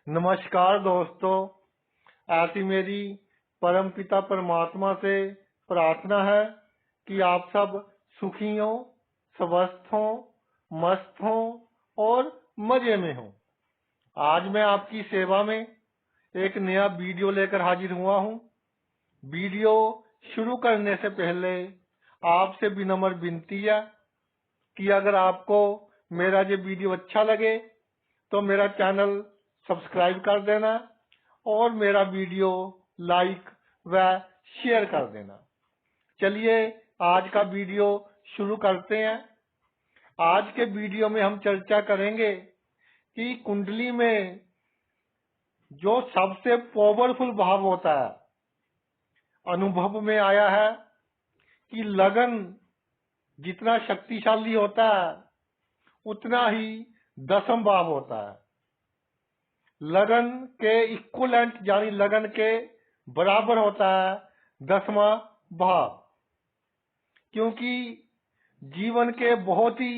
नमस्कार दोस्तों, ऐसी मेरी परमपिता परमात्मा से प्रार्थना है कि आप सब सुखी हो, स्वस्थ हो, मस्त हो और मजे में हो। आज मैं आपकी सेवा में एक नया वीडियो लेकर हाजिर हुआ हूँ। वीडियो शुरू करने से पहले आपसे विनम्र विनती है कि अगर आपको मेरा ये वीडियो अच्छा लगे तो मेरा चैनल सब्सक्राइब कर देना और मेरा वीडियो लाइक व शेयर कर देना। चलिए आज का वीडियो शुरू करते हैं। आज के वीडियो में हम चर्चा करेंगे कि कुंडली में जो सबसे पावरफुल भाव होता है, अनुभव में आया है कि लगन जितना शक्तिशाली होता है उतना ही दसम भाव होता है। लगन के इक्वलेंट यानी लगन के बराबर होता है दसवां भाव, क्योंकि जीवन के बहुत ही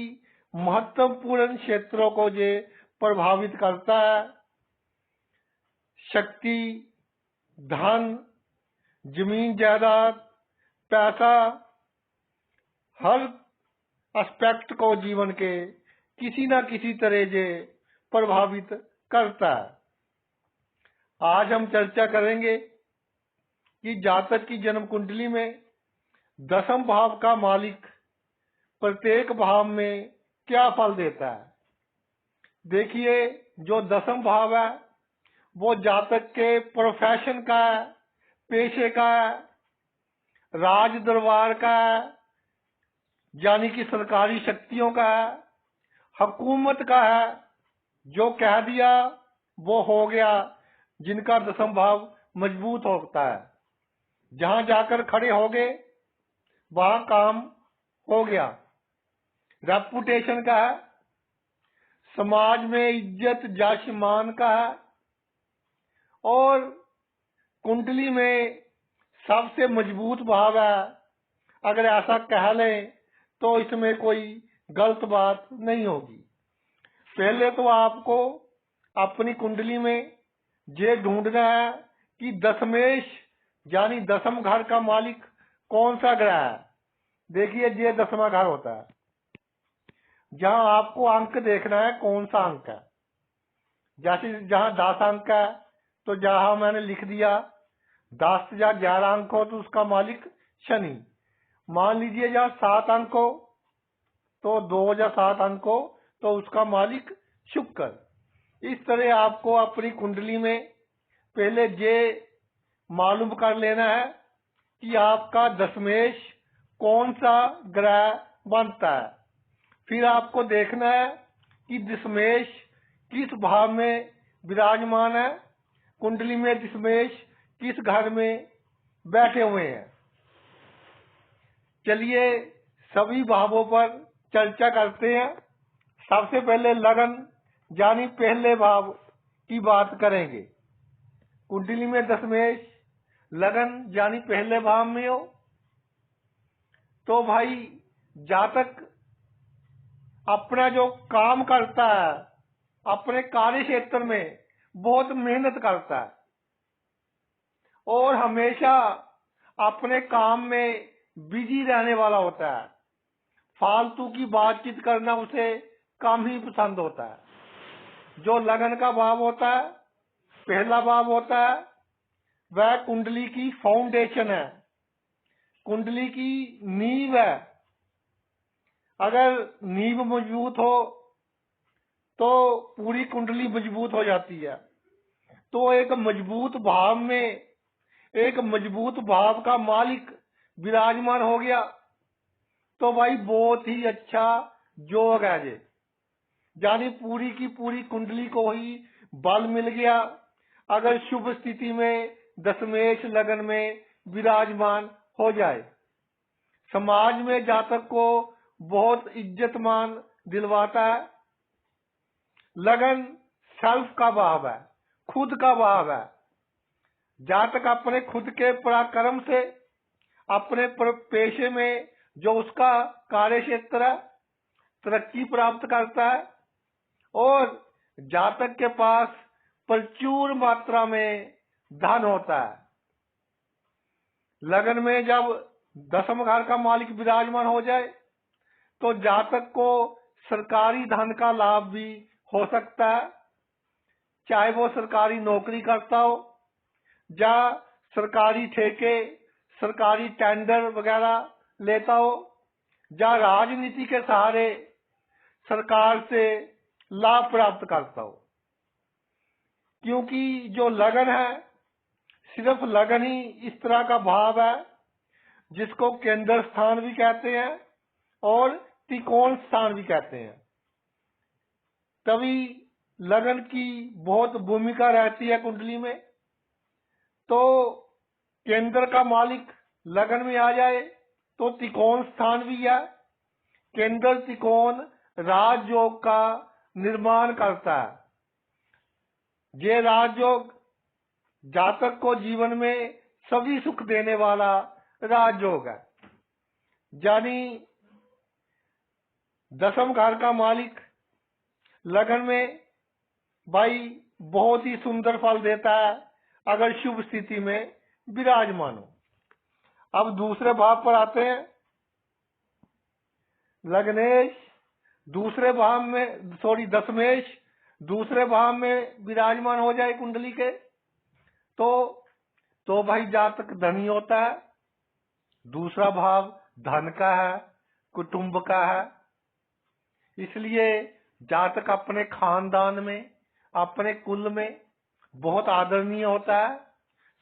महत्वपूर्ण क्षेत्रों को ये प्रभावित करता है। शक्ति, धन, जमीन जायदाद, पैसा, हर एस्पेक्ट को जीवन के किसी न किसी तरह ये प्रभावित करता है। आज हम चर्चा करेंगे कि जातक की जन्म कुंडली में दसम भाव का मालिक प्रत्येक भाव में क्या फल देता है। देखिए, जो दसम भाव है वो जातक के प्रोफेशन का है, पेशे का है, राज दरबार का है यानी कि सरकारी शक्तियों का है, हुकूमत का है। जो कह दिया वो हो गया, जिनका दसम भाव मजबूत होता है। जहां जाकर खड़े हो गए वहां काम हो गया। रेपुटेशन का है, समाज में इज्जत जश मान का है। और कुंडली में सबसे मजबूत भाव है, अगर ऐसा कह लें तो इसमें कोई गलत बात नहीं होगी। पहले तो आपको अपनी कुंडली में ये ढूंढना है कि दशमेश यानी दसम घर का मालिक कौन सा ग्रह है। देखिए, ये दसवां घर होता है। जहां आपको अंक देखना है कौन सा अंक है। जैसे जहां 10 अंक है तो जहां मैंने लिख दिया 10 या 11 अंक हो तो उसका मालिक शनि। मान लीजिए जहां 7 अंक हो तो 2 या 7 अंक हो तो उसका मालिक शुक्र। इस तरह आपको अपनी कुंडली में पहले ये मालूम कर लेना है कि आपका दशमेश कौन सा ग्रह बनता है। फिर आपको देखना है कि दशमेश किस भाव में विराजमान है, कुंडली में दशमेश किस घर में बैठे हुए हैं। चलिए सभी भावों पर चर्चा करते हैं। सबसे पहले लगन यानी पहले भाव की बात करेंगे। कुंडली में दशमेश लगन यानी पहले भाव में हो तो भाई जातक अपना जो काम करता है अपने कार्य क्षेत्र में बहुत मेहनत करता है और हमेशा अपने काम में बिजी रहने वाला होता है। फालतू की बातचीत करना उसे कम ही पसंद होता है। जो लगन का भाव होता है, पहला भाव होता है, वह कुंडली की फाउंडेशन है, कुंडली की नींव है। अगर नींव मजबूत हो तो पूरी कुंडली मजबूत हो जाती है। तो एक मजबूत भाव में एक मजबूत भाव का मालिक विराजमान हो गया तो भाई बहुत ही अच्छा योग है ये, यानी पूरी की पूरी कुंडली को ही बल मिल गया। अगर शुभ स्थिति में दशमेश लगन में विराजमान हो जाए, समाज में जातक को बहुत इज्जतमान दिलवाता है। लगन सेल्फ का भाव है, खुद का भाव है। जातक अपने खुद के पराक्रम से अपने पेशे में जो उसका कार्य क्षेत्र है तरक्की प्राप्त करता है और जातक के पास प्रचुर मात्रा में धन होता है। लगन में जब दसम घर का मालिक विराजमान हो जाए तो जातक को सरकारी धन का लाभ भी हो सकता है, चाहे वो सरकारी नौकरी करता हो या सरकारी ठेके, सरकारी टेंडर वगैरह लेता हो या राजनीति के सहारे सरकार से लाभ प्राप्त करता हो। क्योंकि जो लगन है, सिर्फ लगन ही इस तरह का भाव है जिसको केंद्र स्थान भी कहते हैं और त्रिकोण स्थान भी कहते हैं। तभी लगन की बहुत भूमिका रहती है कुंडली में। तो केंद्र का मालिक लगन में आ जाए तो त्रिकोण स्थान भी है। केंद्र त्रिकोण राजयोग का निर्माण करता है। ये राजयोग जातक को जीवन में सभी सुख देने वाला राजयोग है। यानी दसम घर का मालिक लगन में भाई बहुत ही सुंदर फल देता है अगर शुभ स्थिति में विराजमान हो। अब दूसरे भाव पर आते हैं। लग्नेश दूसरे भाव में दशमेश दूसरे भाव में विराजमान हो जाए कुंडली के तो भाई जातक धनी होता है। दूसरा भाव धन का है, कुटुंब का है। इसलिए जातक अपने खानदान में, अपने कुल में बहुत आदरणीय होता है।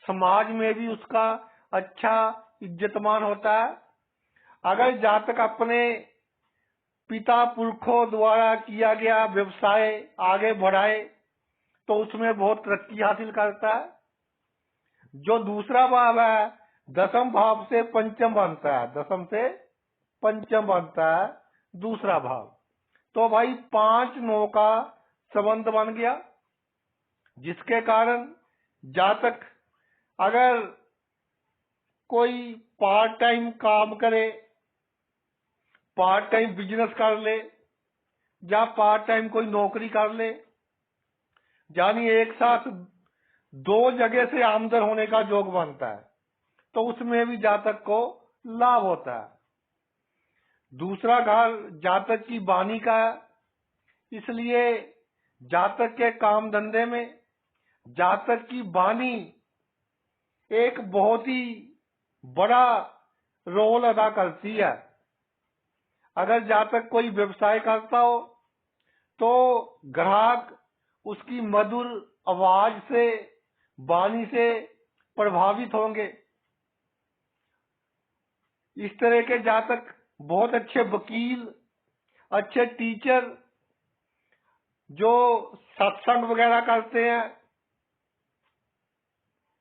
समाज में भी उसका अच्छा इज्जतमान होता है। अगर जातक अपने पिता पुरखों द्वारा किया गया व्यवसाय आगे बढ़ाए तो उसमें बहुत तरक्की हासिल करता है। जो दूसरा भाव है दसम भाव से पंचम बनता है, दसम से पंचम बनता है दूसरा भाव। तो भाई 5-9 का संबंध बन गया, जिसके कारण जातक अगर कोई पार्ट टाइम काम करे, पार्ट टाइम बिजनेस कर ले या पार्ट टाइम कोई नौकरी कर ले, यानी एक साथ 2 जगह से आमदन होने का योग बनता है, तो उसमें भी जातक को लाभ होता है। दूसरा घर जातक की वाणी का है, इसलिए जातक के काम धंधे में जातक की वाणी एक बहुत ही बड़ा रोल अदा करती है। अगर जातक कोई व्यवसाय करता हो तो ग्राहक उसकी मधुर आवाज से, वाणी से प्रभावित होंगे। इस तरह के जातक बहुत अच्छे वकील, अच्छे टीचर, जो सत्संग वगैरह करते हैं,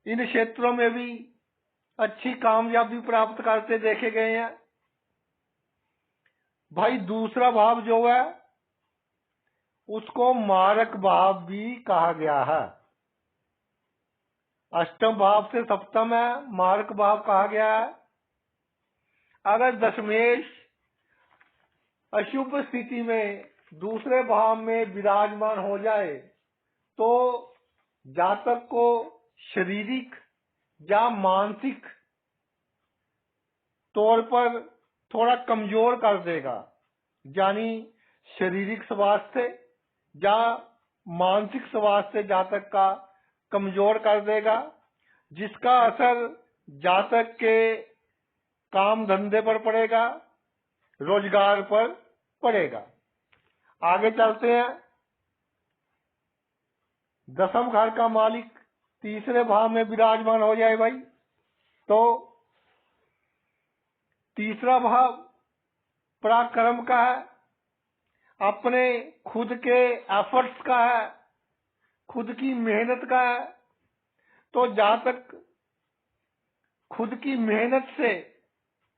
इन क्षेत्रों में भी अच्छी कामयाबी प्राप्त करते देखे गए हैं। भाई दूसरा भाव जो है उसको मारक भाव भी कहा गया है। अष्टम भाव से सप्तम है, मारक भाव कहा गया है। अगर दशमेश अशुभ स्थिति में दूसरे भाव में विराजमान हो जाए तो जातक को शारीरिक या मानसिक तौर पर थोड़ा कमजोर कर देगा। यानी शारीरिक स्वास्थ्य या मानसिक स्वास्थ्य जातक का कमजोर कर देगा, जिसका असर जातक के काम धंधे पर पड़ेगा, रोजगार पर पड़ेगा। आगे चलते हैं। दसम घर का मालिक तीसरे भाव में विराजमान हो जाए भाई तो तीसरा भाव पराक्रम का है, अपने खुद के एफर्ट्स का है, खुद की मेहनत का है। तो जातक खुद की मेहनत से,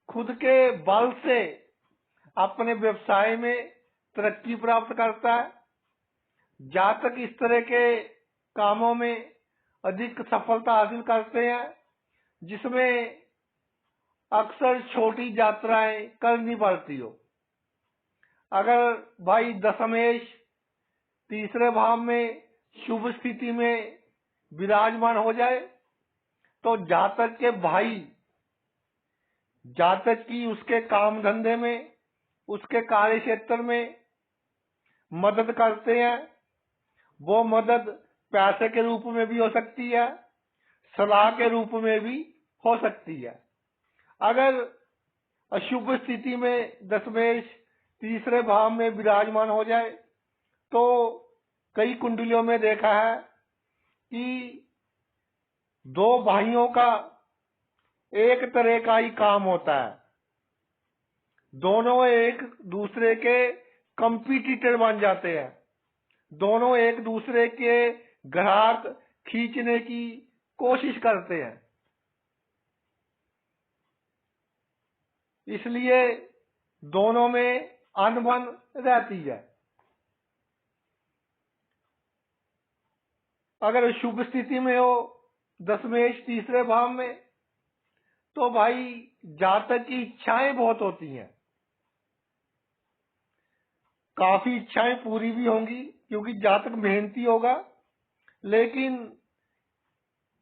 खुद के बल से अपने व्यवसाय में तरक्की प्राप्त करता है। जातक इस तरह के कामों में अधिक सफलता हासिल करते हैं जिसमें अक्सर छोटी यात्राएं करनी पड़ती हो। अगर भाई दशमेश तीसरे भाव में शुभ स्थिति में विराजमान हो जाए तो जातक के भाई जातक की उसके काम धंधे में, उसके कार्य क्षेत्र में मदद करते हैं। वो मदद पैसे के रूप में भी हो सकती है, सलाह के रूप में भी हो सकती है। अगर अशुभ स्थिति में दशमेश तीसरे भाव में विराजमान हो जाए तो कई कुंडलियों में देखा है कि दो भाइयों का एक तरह का ही काम होता है, दोनों एक दूसरे के कंपटीटर बन जाते हैं, दोनों एक दूसरे के ग्राहक खींचने की कोशिश करते हैं। इसलिए दोनों में अनबन रहती है। अगर शुभ स्थिति में हो दशमेश तीसरे भाव में तो भाई जातक की इच्छाएं बहुत होती हैं, काफी इच्छाएं पूरी भी होंगी क्योंकि जातक मेहनती होगा, लेकिन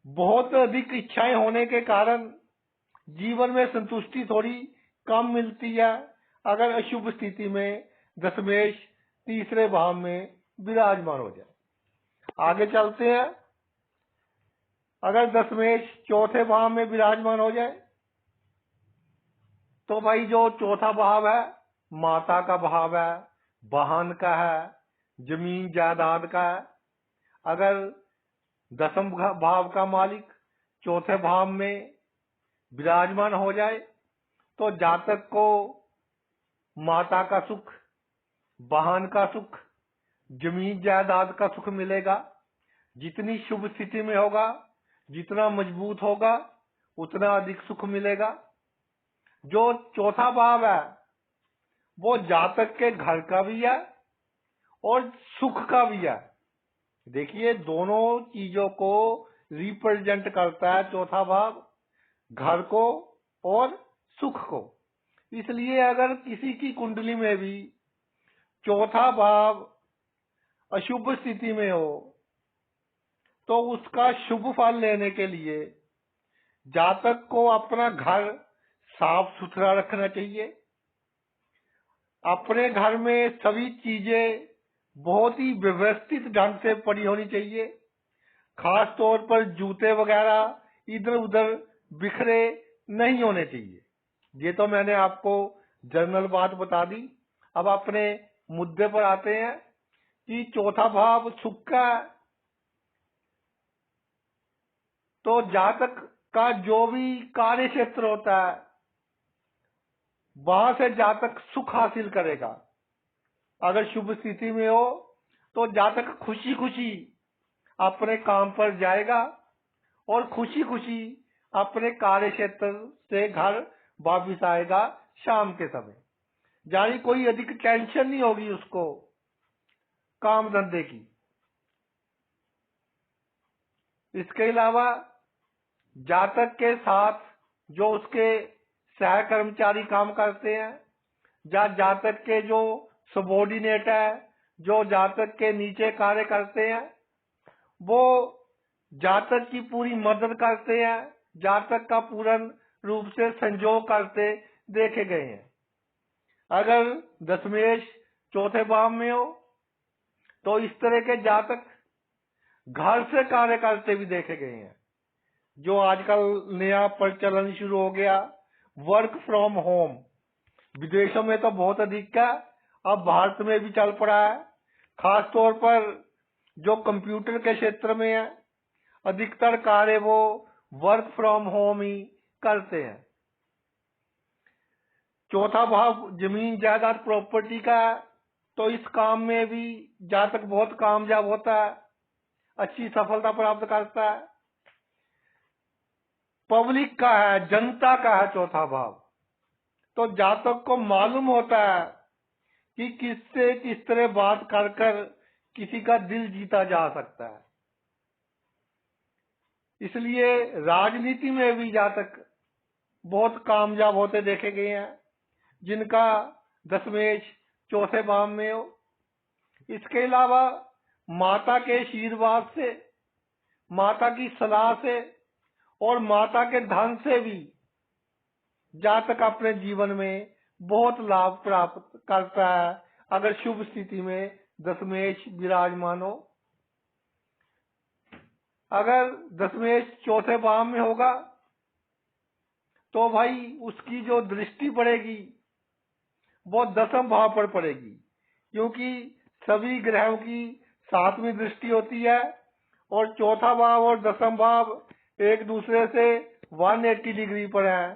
बहुत अधिक इच्छाएं होने के कारण जीवन में संतुष्टि थोड़ी कम मिलती है अगर अशुभ स्थिति में दशमेश तीसरे भाव में विराजमान हो जाए। आगे चलते हैं। अगर दशमेश चौथे भाव में विराजमान हो जाए तो भाई जो चौथा भाव है माता का भाव है, वाहन का है, जमीन जायदाद का है। अगर दसम भाव का मालिक चौथे भाव में विराजमान हो जाए तो जातक को माता का सुख, वाहन का सुख, जमीन जायदाद का सुख मिलेगा। जितनी शुभ स्थिति में होगा, जितना मजबूत होगा, उतना अधिक सुख मिलेगा। जो चौथा भाव है वो जातक के घर का भी है और सुख का भी है। देखिए दोनों चीजों को रिप्रेजेंट करता है चौथा भाव, घर को और सुख को। इसलिए अगर किसी की कुंडली में भी चौथा भाव अशुभ स्थिति में हो तो उसका शुभ फल लेने के लिए जातक को अपना घर साफ सुथरा रखना चाहिए। अपने घर में सभी चीजें बहुत ही व्यवस्थित ढंग से पड़ी होनी चाहिए। खास तौर पर जूते वगैरह इधर उधर बिखरे नहीं होने चाहिए। ये तो मैंने आपको जनरल बात बता दी। अब अपने मुद्दे पर आते हैं कि चौथा भाव सुख का है तो जातक का जो भी कार्य क्षेत्र होता है वहां से जातक सुख हासिल करेगा। अगर शुभ स्थिति में हो तो जातक खुशी खुशी अपने काम पर जाएगा और खुशी खुशी अपने कार्य क्षेत्र से घर वापिस आएगा शाम के समय। यानी कोई अधिक टेंशन नहीं होगी उसको काम धंधे की। इसके अलावा जातक के साथ जो उसके सह कर्मचारी काम करते हैं या जातक के जो सबॉर्डिनेट है, जो जातक के नीचे कार्य करते हैं, वो जातक की पूरी मदद करते हैं, जातक का पूर्ण रूप से संजोग करते देखे गए हैं। अगर दशमेश चौथे भाव में हो तो इस तरह के जातक घर से कार्य करते भी देखे गए हैं। जो आजकल नया प्रचलन शुरू हो गया वर्क फ्रॉम होम, विदेशों में तो बहुत अधिक है, अब भारत में भी चल पड़ा है। खास तौर पर जो कंप्यूटर के क्षेत्र में है अधिकतर कार्य वो वर्क फ्रॉम होम ही करते हैं। चौथा भाव जमीन जायदाद प्रॉपर्टी का है तो इस काम में भी जातक बहुत कामयाब होता है, अच्छी सफलता प्राप्त करता है। पब्लिक का है, जनता का है चौथा भाव, तो जातक को मालूम होता है कि किससे किस तरह बात कर कर किसी का दिल जीता जा सकता है। इसलिए राजनीति में भी जातक बहुत कामयाब होते देखे गए हैं जिनका दशमेश चौथे भाव में हो। इसके अलावा माता के आशीर्वाद से, माता की सलाह से और माता के धन से भी जातक अपने जीवन में बहुत लाभ प्राप्त करता है अगर शुभ स्थिति में दशमेश विराजमान हो। अगर दशमेश चौथे भाव में होगा तो भाई उसकी जो दृष्टि पड़ेगी वो दसम भाव पर पड़ेगी, क्योंकि सभी ग्रहों की सातवीं दृष्टि होती है और चौथा भाव और दसम भाव एक दूसरे से 180 डिग्री पर है।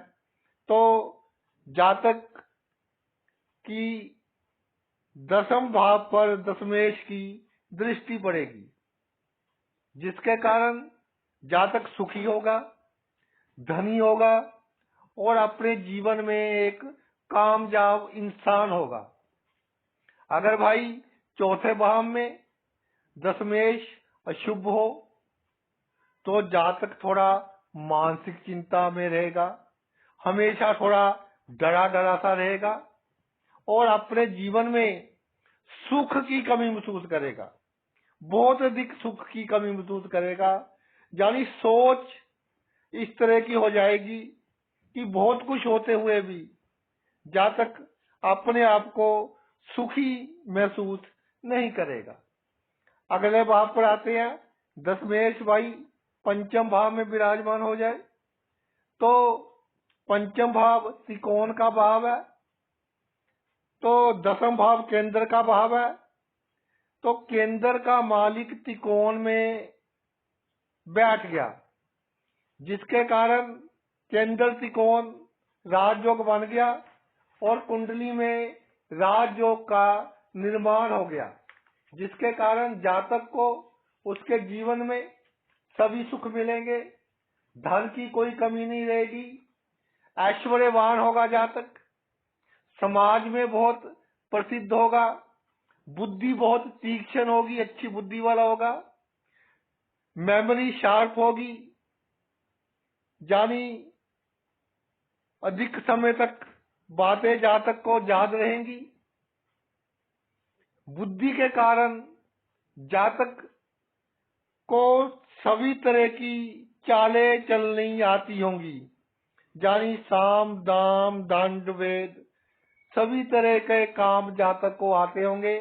तो जातक की दसम भाव पर दशमेश की दृष्टि पड़ेगी, जिसके कारण जातक सुखी होगा, धनी होगा और अपने जीवन में एक कामयाब इंसान होगा। अगर भाई चौथे भाव में दशमेश अशुभ हो तो जातक थोड़ा मानसिक चिंता में रहेगा, हमेशा थोड़ा डरा डरा सा रहेगा और अपने जीवन में सुख की कमी महसूस करेगा, बहुत अधिक सुख की कमी महसूस करेगा। यानी सोच इस तरह की हो जाएगी कि बहुत कुछ होते हुए भी जातक अपने आप को सुखी महसूस नहीं करेगा। अगले भाव पर आते हैं। दशमेश भाई पंचम भाव में विराजमान हो जाए तो पंचम भाव त्रिकोण का भाव है, तो दसम भाव केंद्र का भाव है। तो केंद्र का मालिक त्रिकोण में बैठ गया, जिसके कारण केंद्र त्रिकोण राजयोग बन गया और कुंडली में राजयोग का निर्माण हो गया, जिसके कारण जातक को उसके जीवन में सभी सुख मिलेंगे, धन की कोई कमी नहीं रहेगी, ऐश्वर्यवान होगा जातक, समाज में बहुत प्रसिद्ध होगा, बुद्धि बहुत तीक्ष्ण होगी, अच्छी बुद्धि वाला होगा, मेमोरी शार्प होगी, यानी अधिक समय तक बातें जातक को याद रहेंगी। बुद्धि के कारण जातक को सभी तरह की चालें चलनी आती होंगी, यानी साम दाम दंड वेद सभी तरह के काम जातक को आते होंगे।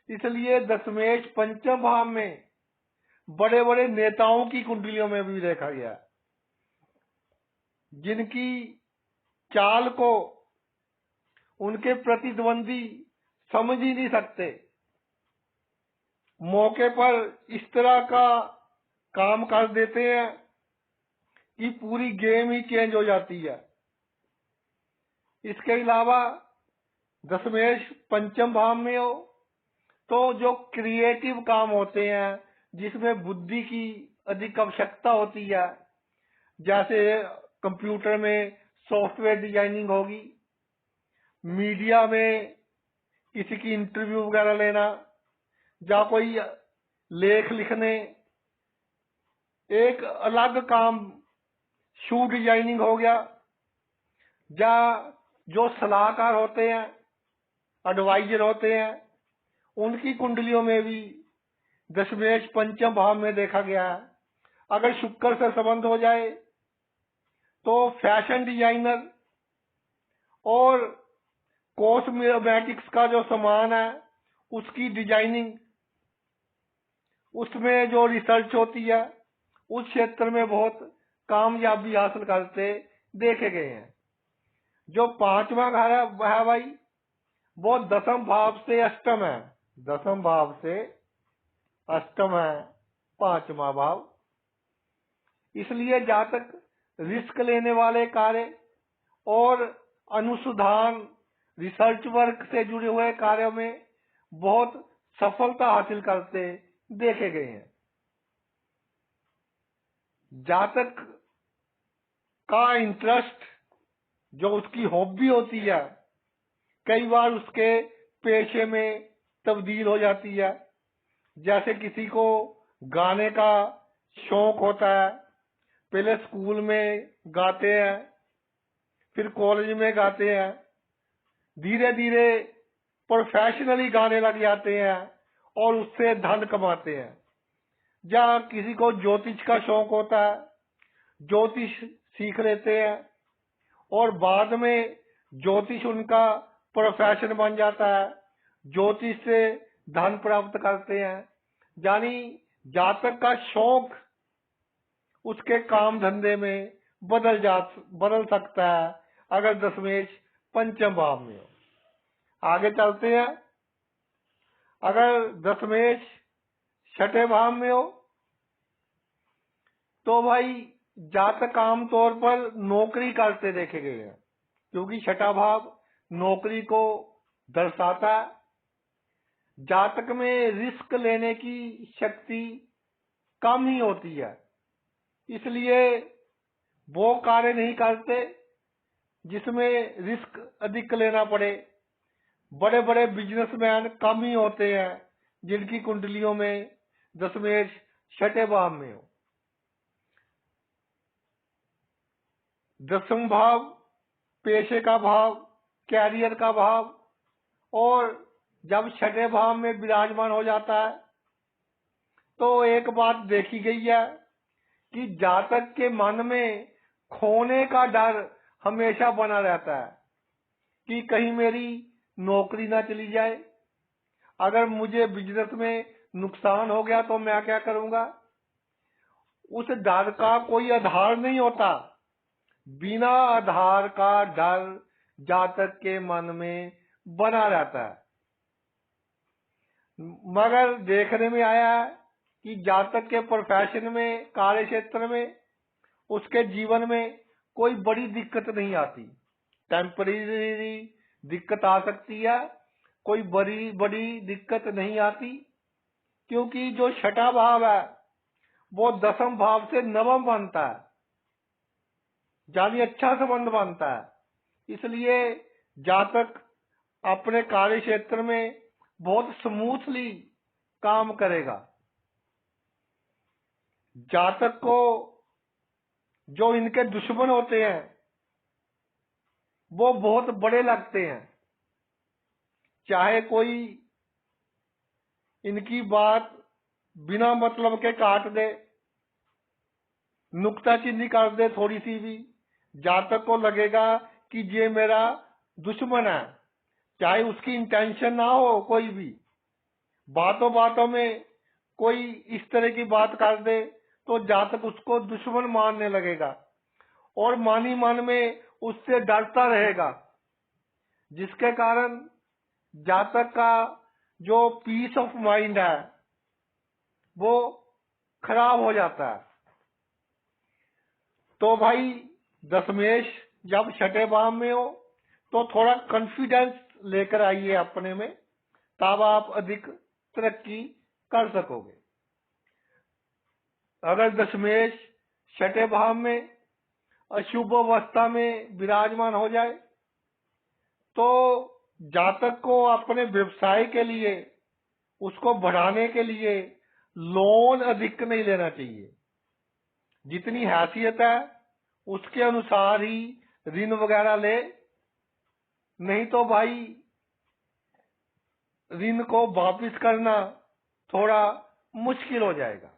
इसलिए दशमेश पंचम भाव में बड़े बड़े नेताओं की कुंडलियों में भी देखा गया, जिनकी चाल को उनके प्रतिद्वंदी समझ ही नहीं सकते, मौके पर इस तरह का काम कर देते हैं कि पूरी गेम ही चेंज हो जाती है। इसके अलावा दशमेश पंचम भाव में हो तो जो क्रिएटिव काम होते हैं, जिसमें बुद्धि की अधिक आवश्यकता होती है, जैसे कंप्यूटर में सॉफ्टवेयर डिजाइनिंग होगी, मीडिया में किसी की इंटरव्यू वगैरह लेना, या कोई लेख लिखने, एक अलग काम शू डिजाइनिंग हो गया, या जो सलाहकार होते हैं, एडवाइजर होते हैं, उनकी कुंडलियों में भी दशमेश पंचम भाव में देखा गया है। अगर शुक्र से संबंध हो जाए तो फैशन डिजाइनर और कॉस्मेटिक्स का जो सामान है उसकी डिजाइनिंग, उसमें जो रिसर्च होती है, उस क्षेत्र में बहुत कामयाबी हासिल करते देखे गए हैं। जो पांचवा घर है वह भाई वो दसम भाव से अष्टम है, दसम भाव से अष्टम है पांचवा भाव। इसलिए जातक रिस्क लेने वाले कार्य और अनुसंधान रिसर्च वर्क से जुड़े हुए कार्यों में बहुत सफलता हासिल करते देखे गए हैं। जातक का इंटरेस्ट, जो उसकी हॉबी होती है, कई बार उसके पेशे में तब्दील हो जाती है। जैसे किसी को गाने का शौक होता है, पहले स्कूल में गाते हैं, फिर कॉलेज में गाते हैं, धीरे धीरे प्रोफेशनली गाने लग जाते हैं और उससे धन कमाते हैं। या किसी को ज्योतिष का शौक होता है, ज्योतिष सीख लेते हैं और बाद में ज्योतिष उनका प्रोफेशन बन जाता है, ज्योतिष से धन प्राप्त करते हैं। यानी जातक का शौक उसके काम धंधे में बदल सकता है अगर दशमेश पंचम भाव में हो। आगे चलते हैं। अगर दशमेश छठे भाव में हो तो भाई जातक आमतौर पर नौकरी करते देखे गए हैं, क्योंकि छठा भाव नौकरी को दर्शाता है। जातक में रिस्क लेने की शक्ति कम ही होती है, इसलिए वो कार्य नहीं करते जिसमें रिस्क अधिक लेना पड़े। बड़े बड़े बिजनेसमैन कम ही होते हैं जिनकी कुंडलियों में दशमेश छठे भाव में हो। दसम भाव पेशे का भाव, कैरियर का भाव, और जब छठे भाव में विराजमान हो जाता है तो एक बात देखी गई है कि जातक के मन में खोने का डर हमेशा बना रहता है कि कहीं मेरी नौकरी ना चली जाए, अगर मुझे बिजनेस में नुकसान हो गया तो मैं क्या करूंगा। उस डर का कोई आधार नहीं होता, बिना आधार का डर जातक के मन में बना रहता है। मगर देखने में आया है कि जातक के प्रोफेशन में, कार्य क्षेत्र में, उसके जीवन में कोई बड़ी दिक्कत नहीं आती। टेम्परेरी दिक्कत आ सकती है, कोई बड़ी दिक्कत नहीं आती, क्योंकि जो छठा भाव है वो दसम भाव से नवम बनता है, यानी अच्छा संबंध बनता है। इसलिए जातक अपने कार्य क्षेत्र में बहुत स्मूथली काम करेगा। जातक को जो इनके दुश्मन होते हैं वो बहुत बड़े लगते हैं, चाहे कोई इनकी बात बिना मतलब के काट दे, नुक्ताचीनी कर दे थोड़ी सी भी, जातक को लगेगा कि ये मेरा दुश्मन है। चाहे उसकी इंटेंशन ना हो, कोई भी बातों बातों में कोई इस तरह की बात कर दे तो जातक उसको दुश्मन मानने लगेगा और मानी मन में उससे डरता रहेगा, जिसके कारण जातक का जो पीस ऑफ माइंड है वो खराब हो जाता है। तो भाई दशमेश जब छठे भाव में हो तो थोड़ा कॉन्फिडेंस लेकर आइए अपने में, तब आप अधिक तरक्की कर सकोगे। अगर दशमेश छठे भाव में अशुभ अवस्था में विराजमान हो जाए तो जातक को अपने व्यवसाय के लिए, उसको बढ़ाने के लिए लोन अधिक नहीं लेना चाहिए। जितनी हैसियत है उसके अनुसार ही ऋण वगैरह ले, नहीं तो भाई ऋण को वापस करना थोड़ा मुश्किल हो जाएगा।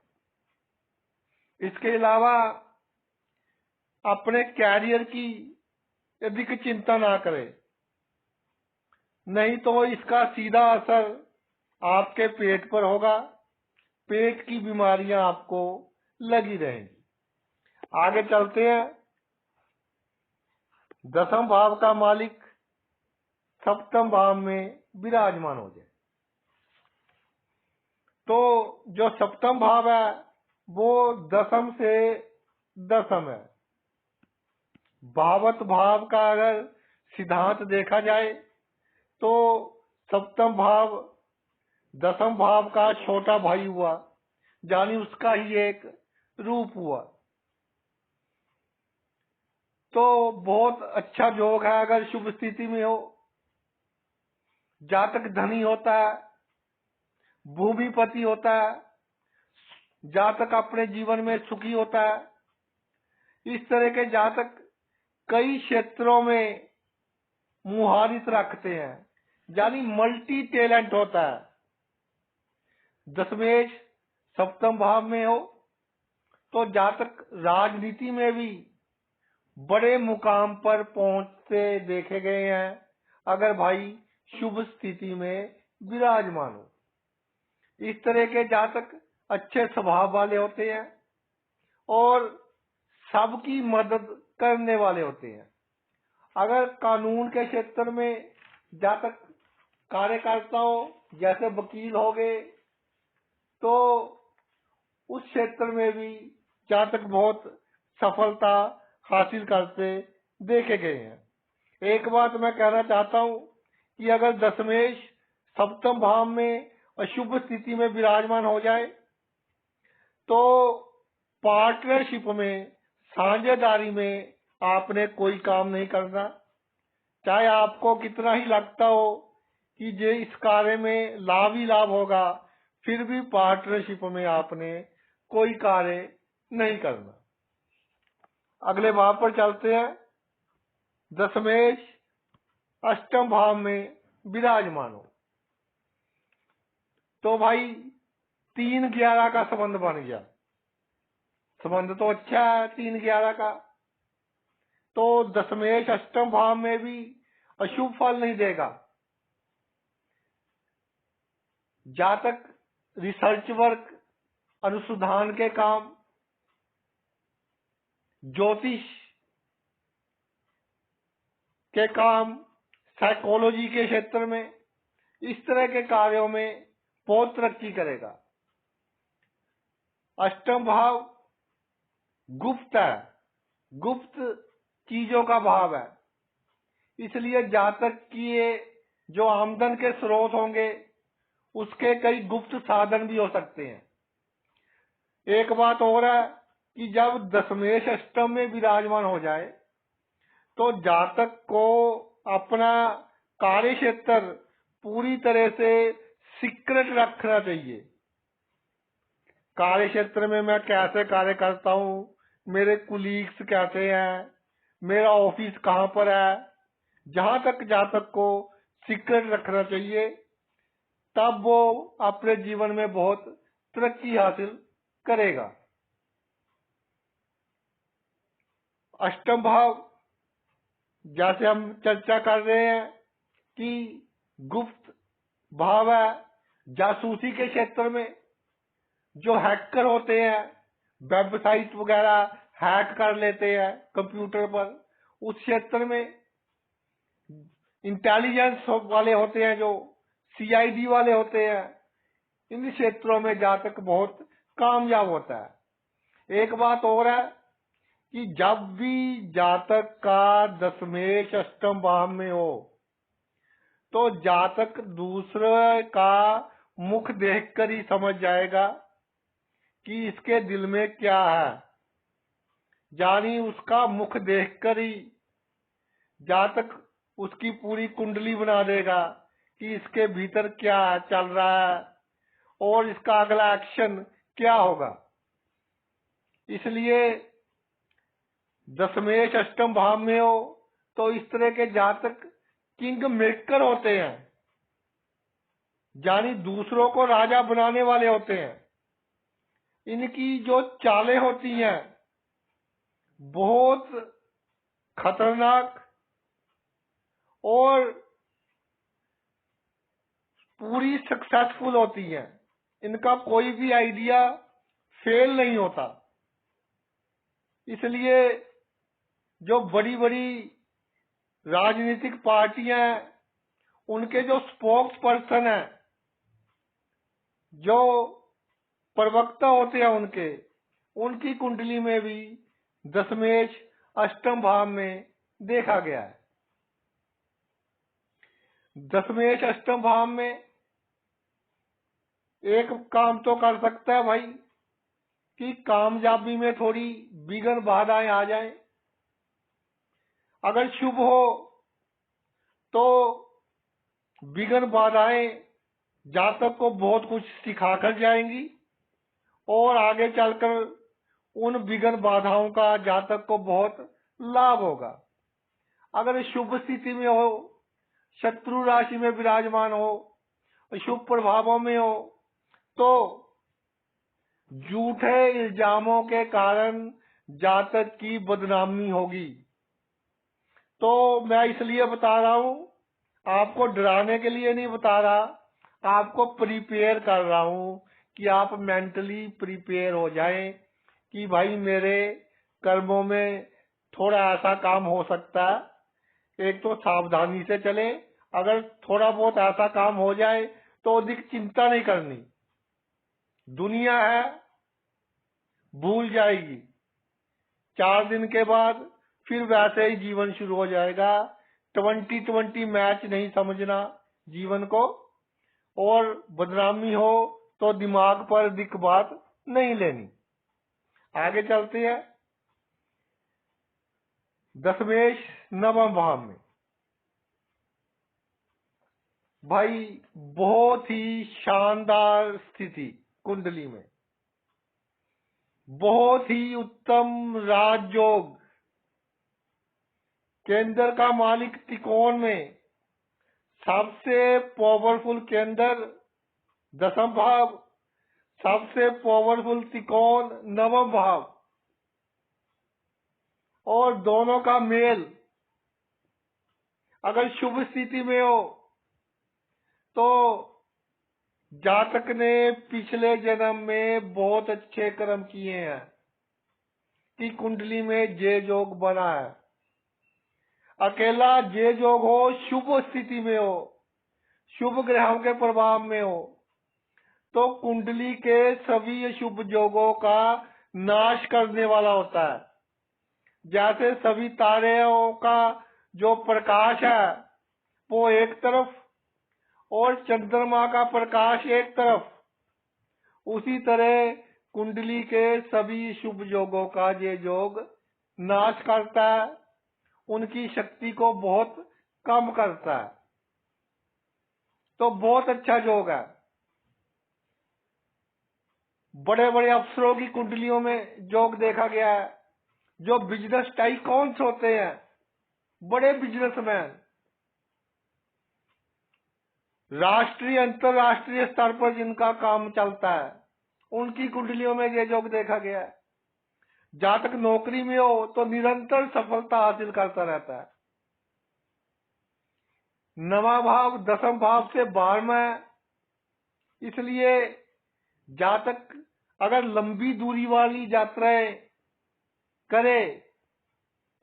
इसके अलावा अपने कैरियर की अधिक चिंता ना करें, नहीं तो इसका सीधा असर आपके पेट पर होगा, पेट की बीमारियां आपको लगी रहेंगी। आगे चलते हैं। दसम भाव का मालिक सप्तम भाव में विराजमान हो जाए तो जो सप्तम भाव है वो दसम से दसम है। भावत भाव का अगर सिद्धांत देखा जाए तो सप्तम भाव दसम भाव का छोटा भाई हुआ, यानी उसका ही एक रूप हुआ। तो बहुत अच्छा योग है अगर शुभ स्थिति में हो। जातक धनी होता है, भूमिपति होता है, जातक अपने जीवन में सुखी होता है। इस तरह के जातक कई क्षेत्रों में मुहारित रखते हैं, यानी मल्टी टैलेंट होता है। दशमेश सप्तम भाव में हो तो जातक राजनीति में भी बड़े मुकाम पर पहुंचते देखे गए हैं अगर भाई शुभ स्थिति में विराजमान हो। इस तरह के जातक अच्छे स्वभाव वाले होते हैं और सबकी मदद करने वाले होते हैं। अगर कानून के क्षेत्र में जातक कार्यकर्ता हो, जैसे वकील हो गए, तो उस क्षेत्र में भी जातक बहुत सफलता हासिल करते देखे गए हैं। एक बात मैं कहना चाहता हूं कि अगर दशमेश सप्तम भाव में अशुभ स्थिति में विराजमान हो जाए तो पार्टनरशिप में, साझेदारी में आपने कोई काम नहीं करना। चाहे आपको कितना ही लगता हो कि ये इस कार्य में लाभ ही लाभ होगा, फिर भी पार्टनरशिप में आपने कोई कार्य नहीं करना। अगले भाव पर चलते हैं। दशमेश अष्टम भाव में विराजमान हो तो भाई 3-11 का संबंध बन गया। संबंध तो अच्छा है 3-11 का, तो दशमेश अष्टम भाव में भी अशुभ फल नहीं देगा। जातक रिसर्च वर्क, अनुसंधान के काम, ज्योतिष के काम, साइकोलॉजी के क्षेत्र में, इस तरह के कार्यों में बहुत तरक्की करेगा। अष्टम भाव गुप्त है, गुप्त चीजों का भाव है, इसलिए जातक की जो आमदन के स्रोत होंगे उसके कई गुप्त साधन भी हो सकते हैं। एक बात और है कि जब दशमेश अष्टम में विराजमान हो जाए तो जातक को अपना कार्य क्षेत्र पूरी तरह से सीक्रेट रखना चाहिए। कार्य क्षेत्र में मैं कैसे कार्य करता हूँ, मेरे कुलीग्स कैसे हैं, मेरा ऑफिस कहाँ पर है, जहां तक जातक को सीक्रेट रखना चाहिए, तब वो अपने जीवन में बहुत तरक्की हासिल करेगा। अष्टम भाव जैसे हम चर्चा कर रहे हैं कि गुप्त भाव है, जासूसी के क्षेत्र में जो हैकर होते हैं वेबसाइट वगैरह हैक कर लेते हैं कंप्यूटर पर, उस क्षेत्र में इंटेलिजेंस वाले होते हैं, जो सीआईडी वाले होते हैं, इन क्षेत्रों में जातक बहुत कामयाब होता है। एक बात और है कि जब भी जातक का दशमेश अष्टम भाव में हो तो जातक दूसरे का मुख देखकर ही समझ जाएगा कि इसके दिल में क्या है। यानी उसका मुख देखकर ही जातक उसकी पूरी कुंडली बना देगा कि इसके भीतर क्या चल रहा है और इसका अगला एक्शन क्या होगा। इसलिए दशमेश अष्टम भाव में हो तो इस तरह के जातक किंग मेकर होते हैं, यानी दूसरों को राजा बनाने वाले होते हैं। इनकी जो चालें होती हैं बहुत खतरनाक और पूरी सक्सेसफुल होती हैं। इनका कोई भी आइडिया फेल नहीं होता। इसलिए जो बड़ी बड़ी राजनीतिक पार्टियां हैं, उनके जो स्पोक्स पर्सन हैं, जो प्रवक्ता होते हैं उनकी कुंडली में भी दशमेश अष्टम भाव में देखा गया है। दशमेश अष्टम भाव में एक काम तो कर सकता है भाई कि कामयाबी में थोड़ी विघ्न बाधाएं आ जाएं। अगर शुभ हो तो विघ्न बाधाएं जातक को बहुत कुछ सिखाकर जाएंगी और आगे चलकर उन विघ्न बाधाओं का जातक को बहुत लाभ होगा। अगर शुभ स्थिति में हो, शत्रु राशि में विराजमान हो, शुभ प्रभावों में हो, तो झूठे इल्जामों के कारण जातक की बदनामी होगी। तो मैं इसलिए बता रहा हूं, आपको डराने के लिए नहीं बता रहा, आपको प्रिपेयर कर रहा हूं कि आप मेंटली प्रिपेयर हो जाएं कि भाई मेरे कर्मों में थोड़ा ऐसा काम हो सकता है। एक तो सावधानी से चले, अगर थोड़ा बहुत ऐसा काम हो जाए तो अधिक चिंता नहीं करनी। दुनिया है, भूल जाएगी, 4 दिन के बाद फिर वैसे ही जीवन शुरू हो जाएगा। 2020 मैच नहीं समझना जीवन को, और बदनामी हो तो दिमाग पर अधिक बात नहीं लेनी। आगे चलते हैं। दशमेश नवम भाव में भाई बहुत ही शानदार स्थिति कुंडली में, बहुत ही उत्तम राजयोग। केंद्र का मालिक त्रिकोण में, सबसे पावरफुल केंद्र दसम भाव, सबसे पावरफुल त्रिकोण नवम भाव, और दोनों का मेल अगर शुभ स्थिति में हो तो जातक ने पिछले जन्म में बहुत अच्छे कर्म किए हैं कि कुंडली में जे योग बना है। अकेला जे योग हो, शुभ स्थिति में हो, शुभ ग्रहों के प्रभाव में हो, तो कुंडली के सभी अशुभ योगों का नाश करने वाला होता है। जैसे सभी तारों का जो प्रकाश है वो एक तरफ और चंद्रमा का प्रकाश एक तरफ, उसी तरह कुंडली के सभी शुभ योगों का ये योग नाश करता है, उनकी शक्ति को बहुत कम करता है। तो बहुत अच्छा योग है। बड़े बड़े अफसरों की कुंडलियों में योग देखा गया है, जो बिजनेस टाइकॉन्स होते हैं, बड़े बिजनेसमैन, राष्ट्रीय अंतरराष्ट्रीय स्तर पर जिनका काम चलता है, उनकी कुंडलियों में ये योग देखा गया है। जातक नौकरी में हो तो निरंतर सफलता हासिल करता रहता है। नवा भाव दसम भाव से 12वां है, इसलिए जातक अगर लंबी दूरी वाली यात्राएं करे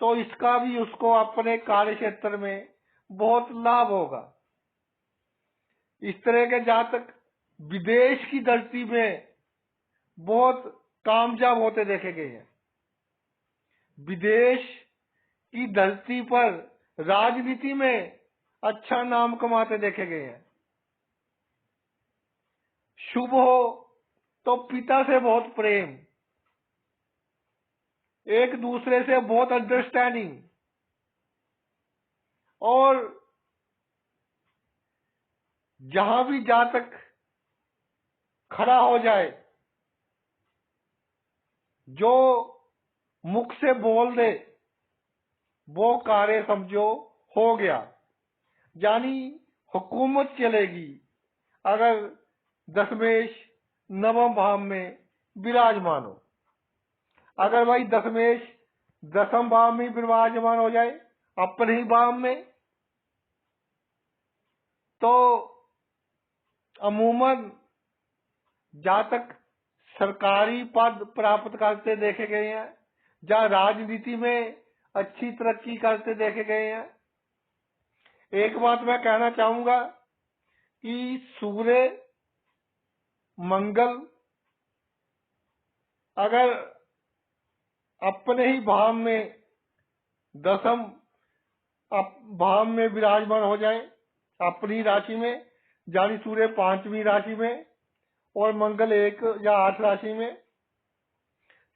तो इसका भी उसको अपने कार्य क्षेत्र में बहुत लाभ होगा। इस तरह के जातक विदेश की धरती में बहुत कामयाब होते देखे गए हैं। विदेश की धरती पर राजनीति में अच्छा नाम कमाते देखे गए हैं। शुभ हो तो पिता से बहुत प्रेम, एक दूसरे से बहुत अंडरस्टैंडिंग, और जहां भी जातक खड़ा हो जाए, जो मुख से बोल दे वो कार्य समझो हो गया। यानी हुकूमत चलेगी अगर दशमेश नवम भाव में विराजमान हो। अगर भाई दशमेश दसम भाव में विराजमान हो जाए अपने ही भाव में, तो अमूमन जातक सरकारी पद प्राप्त करते देखे गए हैं, या राजनीति में अच्छी तरक्की करते देखे गए हैं। एक बात मैं कहना चाहूंगा कि सूर्य मंगल अगर अपने ही भाव में दसम भाव में विराजमान हो जाए अपनी राशि में, यानी सूर्य 5वीं राशि में और मंगल 1 या 8 राशि में,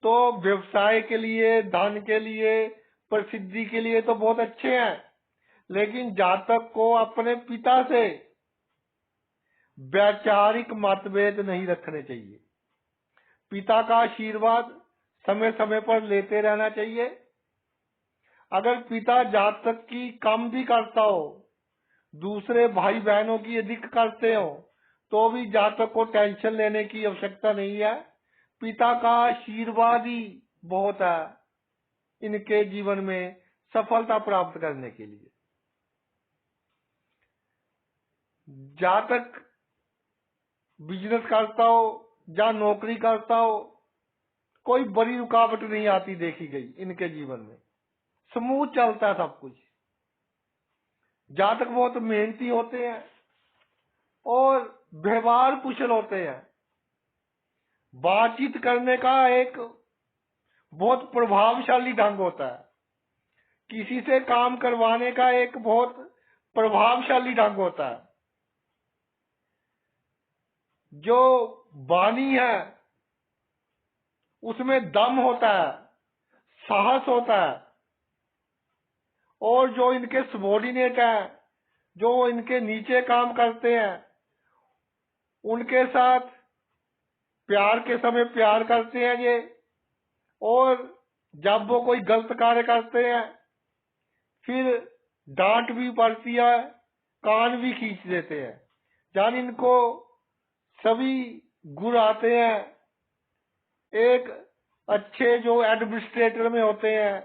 तो व्यवसाय के लिए, धन के लिए, प्रसिद्धि के लिए तो बहुत अच्छे हैं। लेकिन जातक को अपने पिता से वैचारिक मतभेद नहीं रखने चाहिए। पिता का आशीर्वाद समय समय पर लेते रहना चाहिए। अगर पिता जातक की कम भी करता हो, दूसरे भाई बहनों की अधिक करते हो, तो भी जातक को टेंशन लेने की आवश्यकता नहीं है। पिता का आशीर्वाद ही बहुत है इनके जीवन में सफलता प्राप्त करने के लिए। जातक बिजनेस करता हो या नौकरी करता हो, कोई बड़ी रुकावट नहीं आती देखी गई इनके जीवन में, स्मूथ चलता है सब कुछ। जातक बहुत मेहनती होते हैं और व्यवहार कुशल होते हैं। बातचीत करने का एक बहुत प्रभावशाली ढंग होता है। किसी से काम करवाने का एक बहुत प्रभावशाली ढंग होता है। जो वाणी है उसमें दम होता है, साहस होता है। और जो इनके सबॉर्डिनेट हैं, जो इनके नीचे काम करते हैं, उनके साथ प्यार के समय प्यार करते हैं ये। और जब वो कोई गलत कार्य करते हैं फिर डांट भी पड़ती है, कान भी खींच देते हैं। यानी इनको सभी गुण आते हैं एक अच्छे जो एडमिनिस्ट्रेटर में होते हैं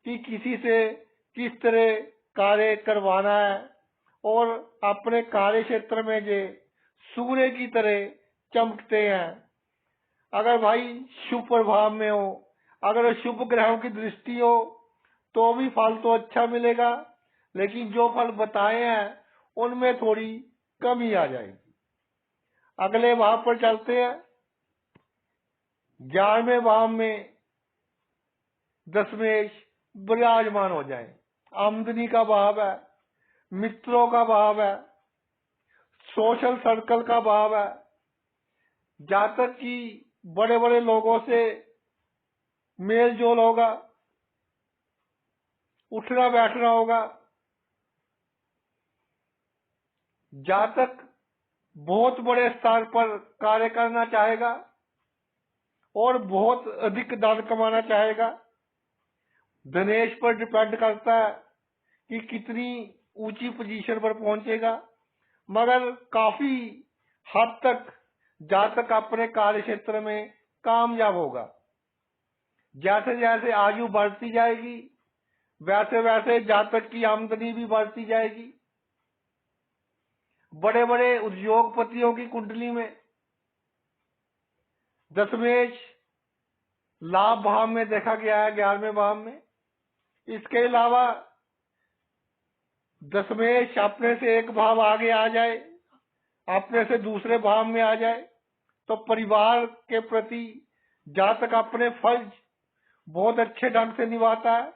कि किसी से किस तरह कार्य करवाना है और अपने कार्य क्षेत्र में जे सूर्य की तरह चमकते हैं। अगर भाई शुभ प्रभाव में हो, अगर शुभ ग्रहों की दृष्टि हो तो भी फल तो अच्छा मिलेगा, लेकिन जो फल बताए हैं उनमें थोड़ी कमी आ जाएगी। अगले भाव पर चलते हैं। 11वें भाव में दशमेश विराजमान हो जाए। आमदनी का भाव है, मित्रों का भाव है, सोशल सर्कल का भाव है। जातक की बड़े बड़े लोगों से मेल जोल होगा, उठना बैठना होगा। जातक बहुत बड़े स्तर पर कार्य करना चाहेगा और बहुत अधिक धन कमाना चाहेगा। धनेश पर डिपेंड करता है कि कितनी ऊंची पोजीशन पर पहुंचेगा, मगर काफी हद तक जातक अपने कार्य क्षेत्र में कामयाब होगा। जैसे जैसे आयु बढ़ती जाएगी वैसे वैसे जातक की आमदनी भी बढ़ती जाएगी। बड़े बड़े उद्योगपतियों की कुंडली में दशमेश लाभ भाव में देखा गया है, 11वें भाव में। इसके अलावा दशमेश अपने से एक भाव आगे आ जाए, अपने से दूसरे भाव में आ जाए, तो परिवार के प्रति जातक अपने फर्ज बहुत अच्छे ढंग से निभाता है।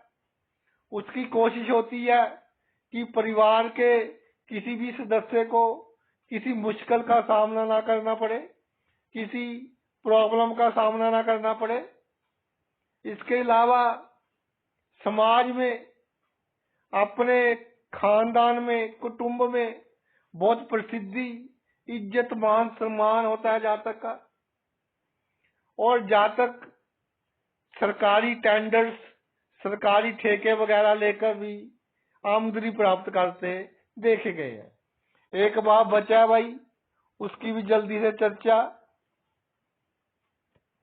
उसकी कोशिश होती है कि परिवार के किसी भी सदस्य को किसी मुश्किल का सामना ना करना पड़े, किसी प्रॉब्लम का सामना ना करना पड़े। इसके अलावा समाज में, अपने खानदान में, कुटुंब में बहुत प्रसिद्धि, इज्जत, मान सम्मान होता है जातक का। और जातक सरकारी टेंडर्स, सरकारी ठेके वगैरह लेकर भी आमदनी प्राप्त करते देखे गए हैं। एक भाव बचा है भाई, उसकी भी जल्दी से चर्चा।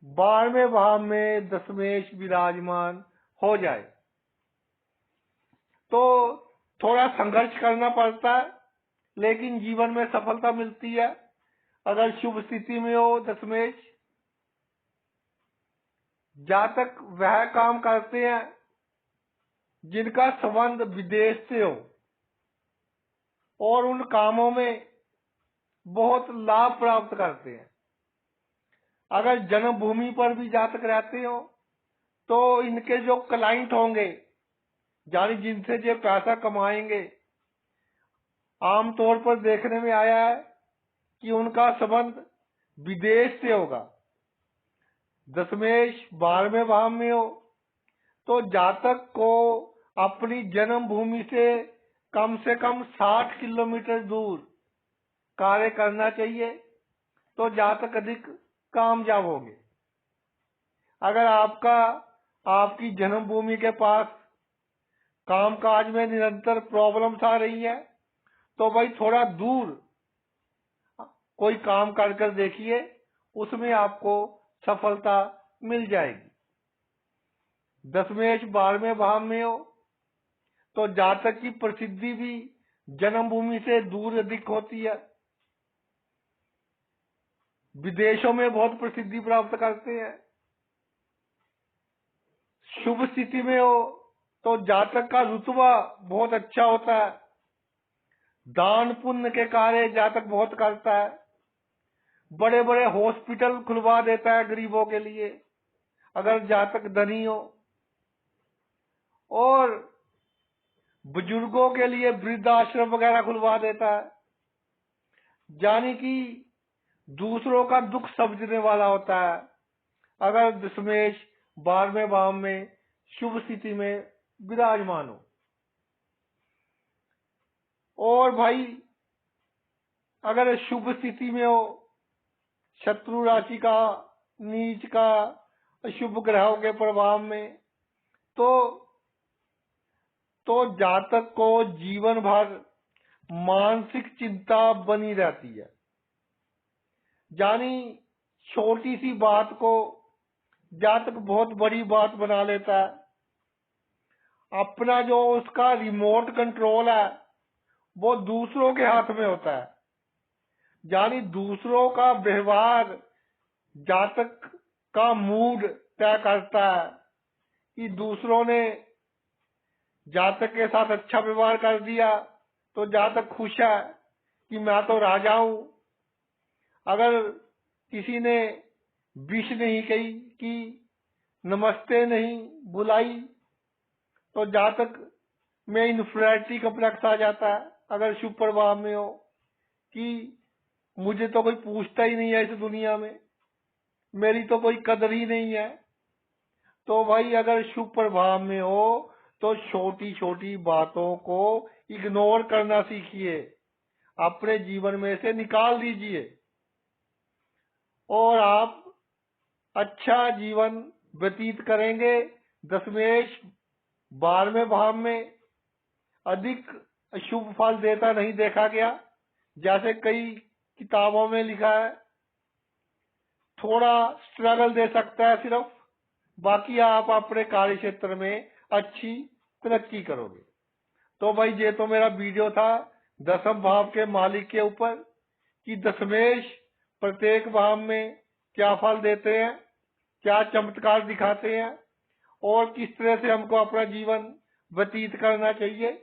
12वें भाव में दशमेश विराजमान हो जाए तो थोड़ा संघर्ष करना पड़ता है, लेकिन जीवन में सफलता मिलती है अगर शुभ स्थिति में हो दशमेश। जातक वह काम करते हैं जिनका संबंध विदेश से हो और उन कामों में बहुत लाभ प्राप्त करते हैं। अगर जन्मभूमि पर भी जातक रहते हो तो इनके जो क्लाइंट होंगे, यानी जिनसे जो पैसा कमाएंगे, आमतौर पर देखने में आया है कि उनका संबंध विदेश से होगा। दशमेश 12वें भाव में हो तो जातक को अपनी जन्मभूमि से कम 60 किलोमीटर दूर कार्य करना चाहिए, तो जातक अधिक कामयाब होंगे। अगर आपकी जन्मभूमि के पास कामकाज में निरंतर प्रॉब्लम्स आ रही है तो भाई थोड़ा दूर कोई काम कर देखिए, उसमें आपको सफलता मिल जाएगी। दशमेश 12वें भाव में हो तो जातक की प्रसिद्धि भी जन्मभूमि से दूर अधिक होती है, विदेशों में बहुत प्रसिद्धि प्राप्त करते हैं। शुभ स्थिति में हो तो जातक का रुतबा बहुत अच्छा होता है, दान पुण्य के कार्य जातक बहुत करता है, बड़े बड़े हॉस्पिटल खुलवा देता है गरीबों के लिए अगर जातक धनी हो, और बुजुर्गों के लिए वृद्धाश्रम वगैरह खुलवा देता है। यानी कि दूसरों का दुख समझने वाला होता है अगर दशमेश 12वें भाव में शुभ स्थिति में विराजमान हो। और भाई अगर शुभ स्थिति में हो, शत्रु राशि का, नीच का, अशुभ ग्रहों के प्रभाव में, तो जातक को जीवन भर मानसिक चिंता बनी रहती है। यानी छोटी सी बात को जातक बहुत बड़ी बात बना लेता है। अपना जो उसका रिमोट कंट्रोल है वो दूसरों के हाथ में होता है। यानी दूसरों का व्यवहार जातक का मूड तय करता है कि दूसरों ने जातक के साथ अच्छा व्यवहार कर दिया तो जातक खुश है कि मैं तो राजा हूं। अगर किसी ने विश नहीं कही कि नमस्ते नहीं बुलाई तो जातक में इन्फीरियरिटी कॉम्प्लेक्स आ जाता है। अगर शुभ प्रभाव में हो कि मुझे तो कोई पूछता ही नहीं है इस दुनिया में, मेरी तो कोई कदर ही नहीं है। तो भाई अगर शुभ प्रभाव में हो तो छोटी छोटी बातों को इग्नोर करना सीखिए, अपने जीवन में से निकाल दीजिए और आप अच्छा जीवन व्यतीत करेंगे। दशमेश 12वें भाव में अधिक शुभ फल देता नहीं देखा गया, जैसे कई किताबों में लिखा है। थोड़ा स्ट्रगल दे सकता है सिर्फ, बाकी आप अपने कार्य क्षेत्र में अच्छी तरक्की करोगे। तो भाई ये तो मेरा वीडियो था दशम भाव के मालिक के ऊपर कि दशमेश प्रत्येक भाव में क्या फल देते हैं, क्या चमत्कार दिखाते हैं और किस तरह से हमको अपना जीवन व्यतीत करना चाहिए।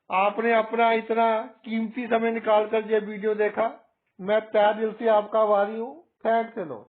आपने अपना इतना कीमती समय निकालकर ये वीडियो देखा, मैं तहे दिल से आपका आभारी हूँ। थैंक्स लो।